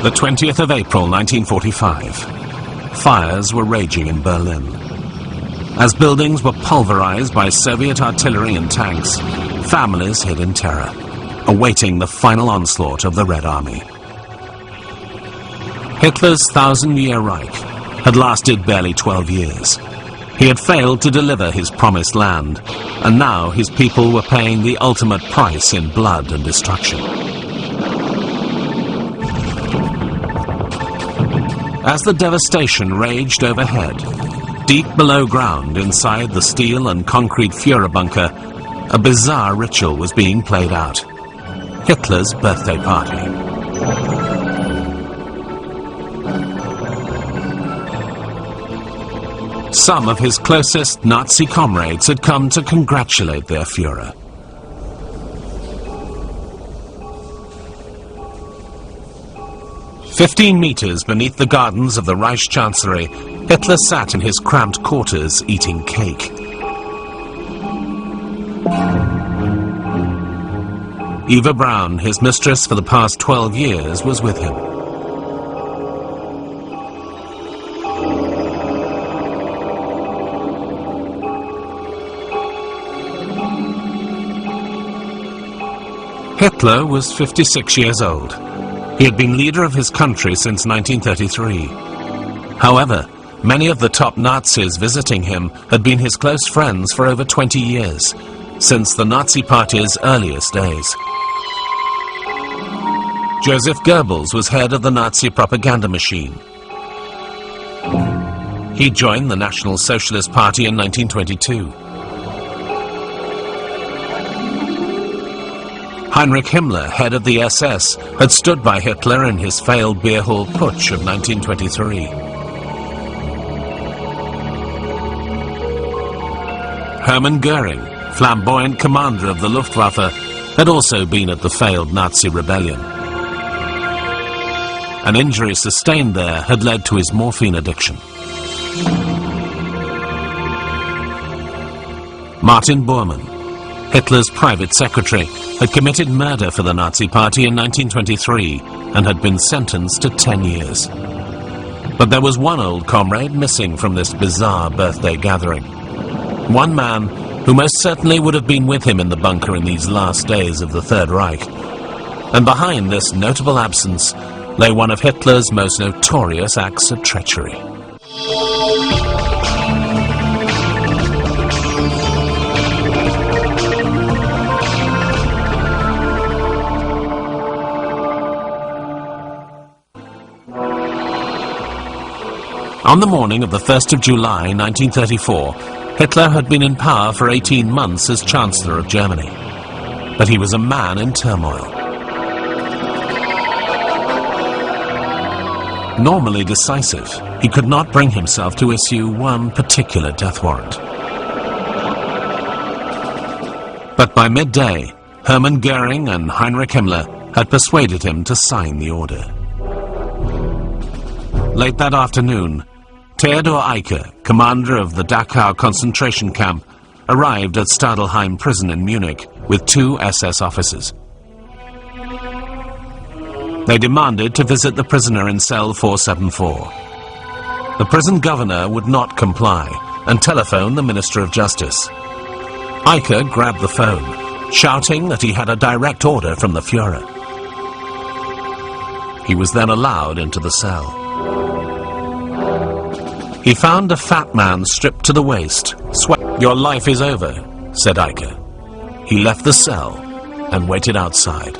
The 20th of April 1945. Fires were raging in Berlin. As buildings were pulverized by Soviet artillery and tanks, families hid in terror, awaiting the final onslaught of the Red Army. Hitler's 1,000-year Reich had lasted barely 12 years. He had failed to deliver his promised land, and now his people were paying the ultimate price in blood and destruction. As the devastation raged overhead, deep below ground inside the steel and concrete Führer bunker, a bizarre ritual was being played out. Hitler's birthday party. Some of his closest Nazi comrades had come to congratulate their Führer. "15 meters beneath the gardens of the Reich Chancellery, Hitler sat in his cramped quarters eating cake. Eva Braun, his mistress for the past 12 years, was with him. Hitler was 56 years old. He had been leader of his country since 1933. However, many of the top Nazis visiting him had been his close friends for over 20 years, since the Nazi Party's earliest days. Joseph Goebbels was head of the Nazi propaganda machine. He joined the National Socialist Party in 1922. Heinrich Himmler, head of the SS, had stood by Hitler in his failed beer hall putsch of 1923. Hermann Goering, flamboyant commander of the Luftwaffe, had also been at the failed Nazi rebellion. An injury sustained there had led to his morphine addiction. Martin Bormann, Hitler's private secretary, had committed murder for the Nazi Party in 1923 and had been sentenced to 10 years. But there was one old comrade missing from this bizarre birthday gathering. One man who most certainly would have been with him in the bunker in these last days of the Third Reich. And behind this notable absence lay one of Hitler's most notorious acts of treachery. On the morning of the 1st of July 1934, Hitler had been in power for 18 months as Chancellor of Germany. But he was a man in turmoil. Normally decisive, he could not bring himself to issue one particular death warrant. But by midday, Hermann Goering and Heinrich Himmler had persuaded him to sign the order. Late that afternoon, Theodor Eicke, commander of the Dachau concentration camp, arrived at Stadelheim prison in Munich with 2 SS officers. They demanded to visit the prisoner in cell 474. The prison governor would not comply and telephoned the Minister of Justice. Eicke grabbed the phone, shouting that he had a direct order from the Führer. He was then allowed into the cell. He found a fat man stripped to the waist. "Your life is over," said Eicke. He left the cell and waited outside.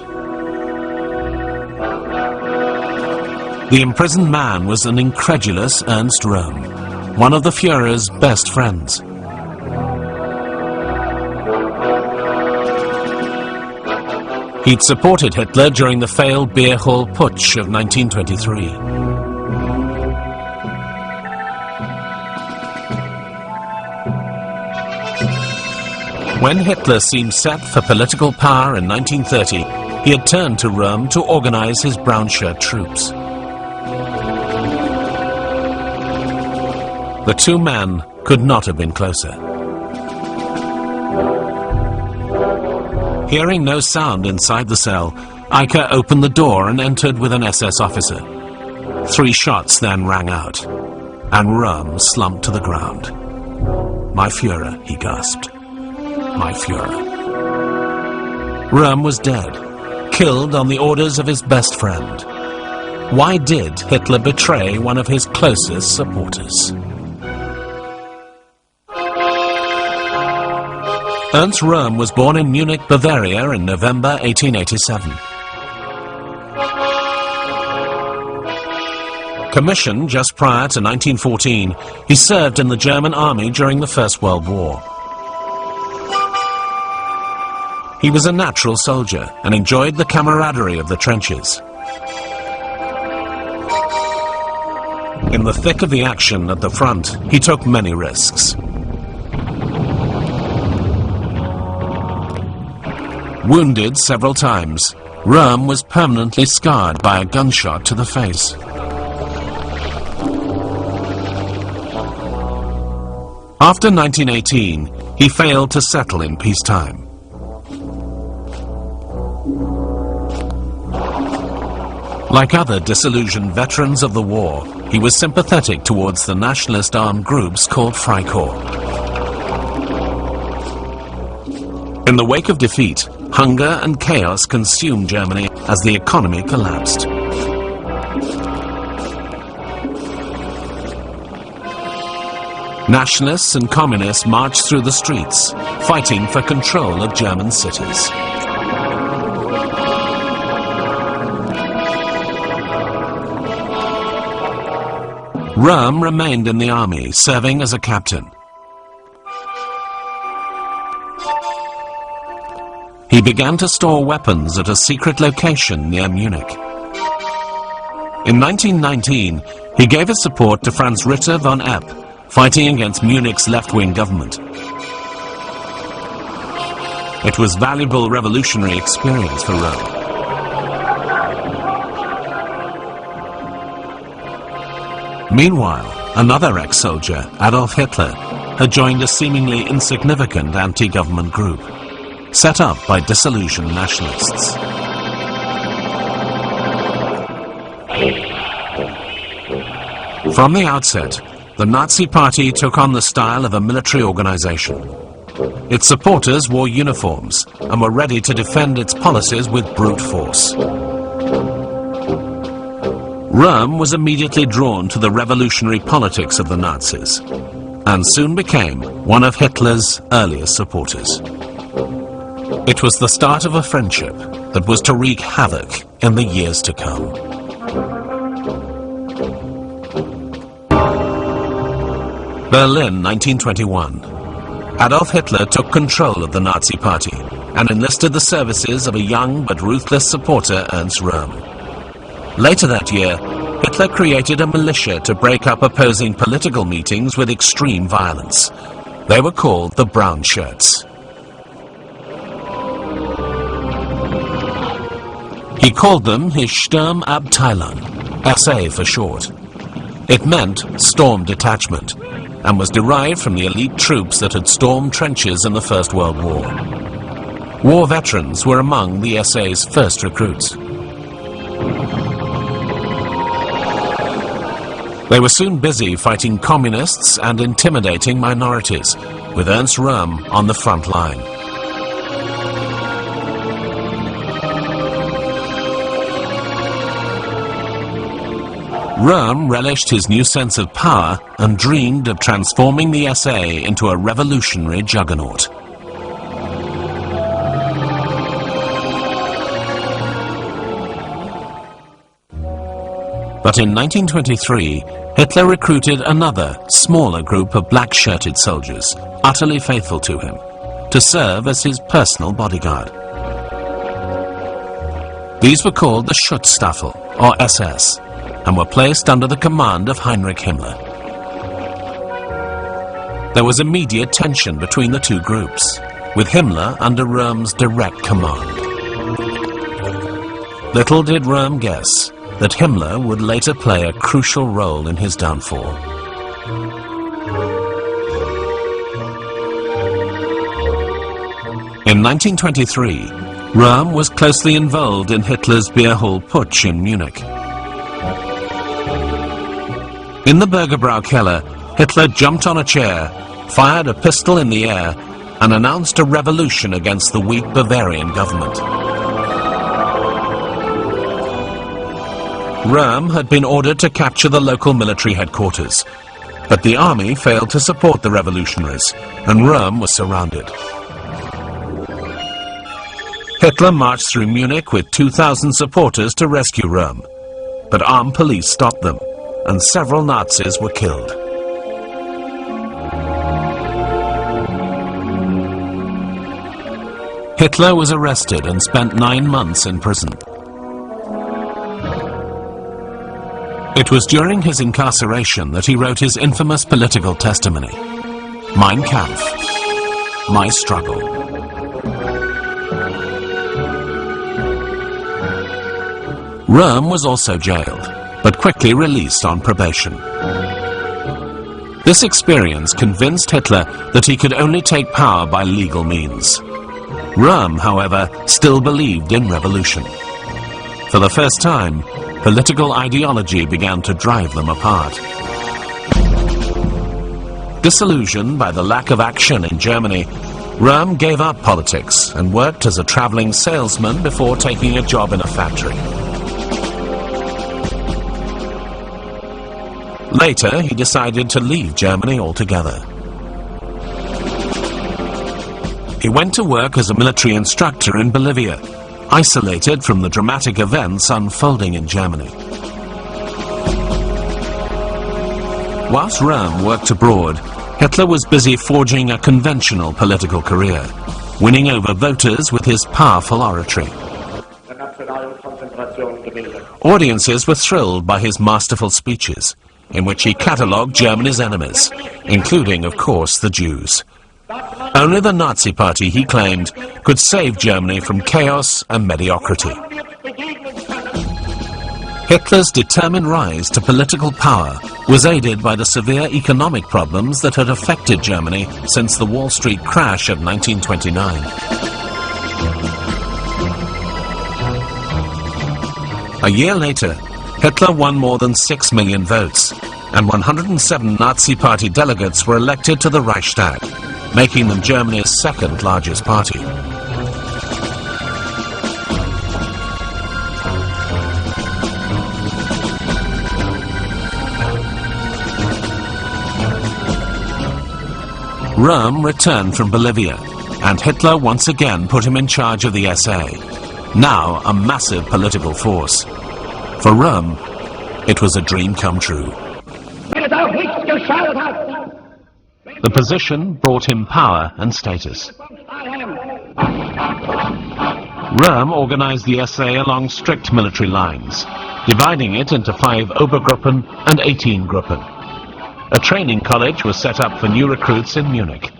The imprisoned man was an incredulous Ernst Röhm, one of the Führer's best friends. He'd supported Hitler during the failed beer hall putsch of 1923. When Hitler seemed set for political power in 1930, he had turned to Röhm to organize his brown shirt troops. The two men could not have been closer. Hearing no sound inside the cell, Eicher opened the door and entered with an SS officer. 3 shots then rang out, and Röhm slumped to the ground. "My Führer," he gasped. "My Führer." Röhm was dead, killed on the orders of his best friend. Why did Hitler betray one of his closest supporters? Ernst Röhm was born in Munich, Bavaria in November 1887. Commissioned just prior to 1914, he served in the German army during the First World War. He was a natural soldier and enjoyed the camaraderie of the trenches. In the thick of the action at the front, he took many risks. Wounded several times, Röhm was permanently scarred by a gunshot to the face. After 1918, he failed to settle in peacetime. Like other disillusioned veterans of the war, he was sympathetic towards the nationalist armed groups called Freikorps. In the wake of defeat, hunger and chaos consumed Germany as the economy collapsed. Nationalists and communists marched through the streets, fighting for control of German cities. Röhm remained in the army, serving as a captain. He began to store weapons at a secret location near Munich. In 1919, he gave his support to Franz Ritter von Epp, fighting against Munich's left-wing government. It was valuable revolutionary experience for Röhm. Meanwhile, another ex-soldier, Adolf Hitler, had joined a seemingly insignificant anti-government group, set up by disillusioned nationalists. From the outset, the Nazi Party took on the style of a military organization. Its supporters wore uniforms and were ready to defend its policies with brute force. Röhm was immediately drawn to the revolutionary politics of the Nazis, and soon became one of Hitler's earliest supporters. It was the start of a friendship that was to wreak havoc in the years to come. Berlin, 1921. Adolf Hitler took control of the Nazi Party and enlisted the services of a young but ruthless supporter, Ernst Röhm. Later that year, Hitler created a militia to break up opposing political meetings with extreme violence. They were called the Brown Shirts. He called them his Sturmabteilung, SA for short. It meant Storm Detachment, and was derived from the elite troops that had stormed trenches in the First World War. War veterans were among the SA's first recruits. They were soon busy fighting communists and intimidating minorities, with Ernst Röhm on the front line. Röhm relished his new sense of power and dreamed of transforming the SA into a revolutionary juggernaut. But in 1923, Hitler recruited another, smaller group of black-shirted soldiers, utterly faithful to him, to serve as his personal bodyguard. These were called the Schutzstaffel, or SS, and were placed under the command of Heinrich Himmler. There was immediate tension between the two groups, with Himmler under Röhm's direct command. Little did Röhm guess that Himmler would later play a crucial role in his downfall. In 1923, Röhm was closely involved in Hitler's beer hall putsch in Munich. In the Bürgerbrau Keller, Hitler jumped on a chair, fired a pistol in the air, and announced a revolution against the weak Bavarian government. Röhm had been ordered to capture the local military headquarters, but the army failed to support the revolutionaries, and Röhm was surrounded. Hitler marched through Munich with 2,000 supporters to rescue Röhm, but armed police stopped them, and several Nazis were killed. Hitler was arrested and spent 9 months in prison. It was during his incarceration that he wrote his infamous political testimony, Mein Kampf, My Struggle. Röhm was also jailed, but quickly released on probation. This experience convinced Hitler that he could only take power by legal means. Röhm, however, still believed in revolution. For the first time, political ideology began to drive them apart. Disillusioned by the lack of action in Germany, Röhm gave up politics and worked as a traveling salesman before taking a job in a factory. Later, he decided to leave Germany altogether. He went to work as a military instructor in Bolivia, isolated from the dramatic events unfolding in Germany. Whilst Röhm worked abroad, Hitler was busy forging a conventional political career, winning over voters with his powerful oratory. Audiences were thrilled by his masterful speeches, in which he catalogued Germany's enemies, including, of course, the Jews. Only the Nazi Party, he claimed, could save Germany from chaos and mediocrity. Hitler's determined rise to political power was aided by the severe economic problems that had affected Germany since the Wall Street crash of 1929. A year later, Hitler won more than 6 million votes, and 107 Nazi Party delegates were elected to the Reichstag, making them Germany's second largest party. Röhm returned from Bolivia, and Hitler once again put him in charge of the SA, now a massive political force. For Röhm, it was a dream come true. The position brought him power and status. Röhm organized the SA along strict military lines, dividing it into 5 Obergruppen and 18 Gruppen. A training college was set up for new recruits in Munich.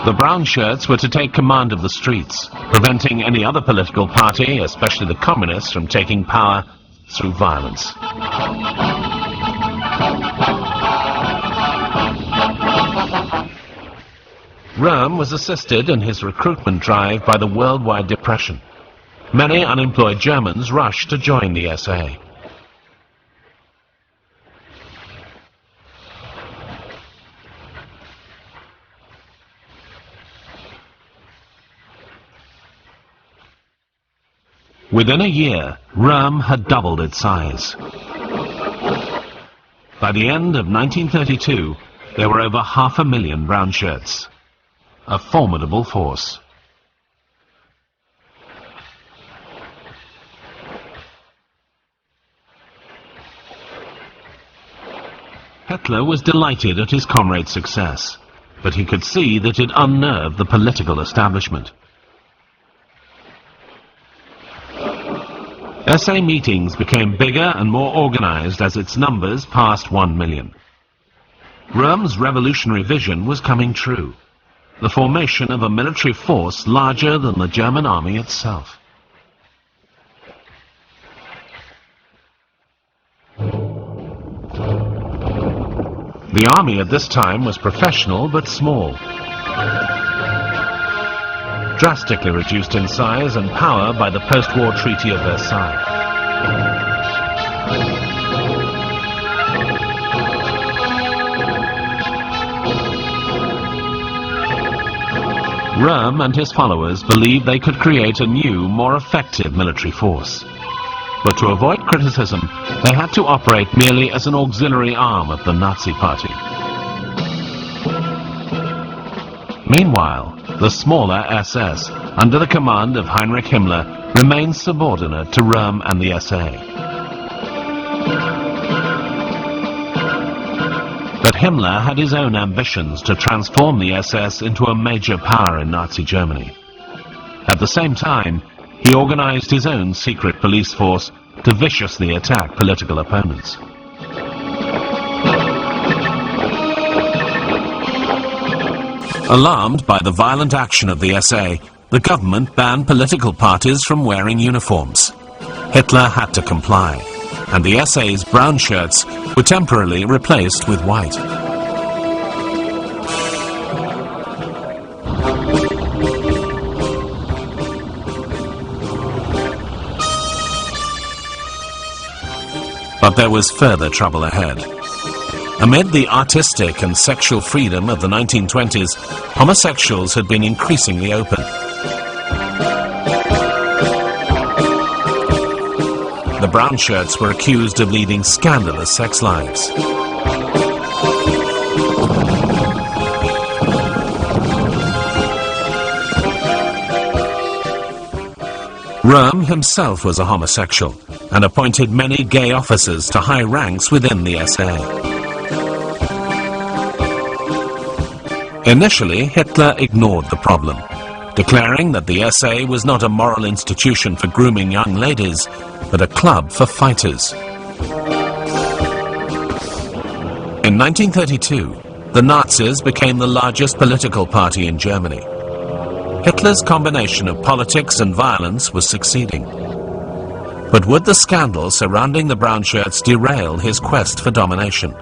The brown shirts were to take command of the streets, preventing any other political party, especially the communists, from taking power through violence. Röhm was assisted in his recruitment drive by the worldwide depression. Many unemployed Germans rushed to join the SA. Within a year, Röhm had doubled its size. By the end of 1932, there were over 500,000 brown shirts. A formidable force. Hitler was delighted at his comrade's success, but he could see that it unnerved the political establishment. SA meetings became bigger and more organized as its numbers passed 1 million. Röhm's revolutionary vision was coming true, the formation of a military force larger than the German army itself. The army at this time was professional but small, drastically reduced in size and power by the post-war Treaty of Versailles. Röhm and his followers believed they could create a new, more effective military force. But to avoid criticism, they had to operate merely as an auxiliary arm of the Nazi Party. Meanwhile, the smaller SS, under the command of Heinrich Himmler, remained subordinate to Röhm and the SA. But Himmler had his own ambitions to transform the SS into a major power in Nazi Germany. At the same time, he organized his own secret police force to viciously attack political opponents. Alarmed by the violent action of the SA, the government banned political parties from wearing uniforms. Hitler had to comply, and the SA's brown shirts were temporarily replaced with white. But there was further trouble ahead. Amid the artistic and sexual freedom of the 1920s, homosexuals had been increasingly open. The brown shirts were accused of leading scandalous sex lives. Röhm himself was a homosexual and appointed many gay officers to high ranks within the SA. Initially, Hitler ignored the problem, declaring that the SA was not a moral institution for grooming young ladies, but a club for fighters. In 1932, the Nazis became the largest political party in Germany. Hitler's combination of politics and violence was succeeding. But would the scandal surrounding the brown shirts derail his quest for domination?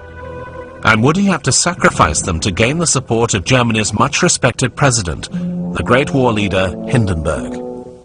And would he have to sacrifice them to gain the support of Germany's much-respected president, the great war leader Hindenburg?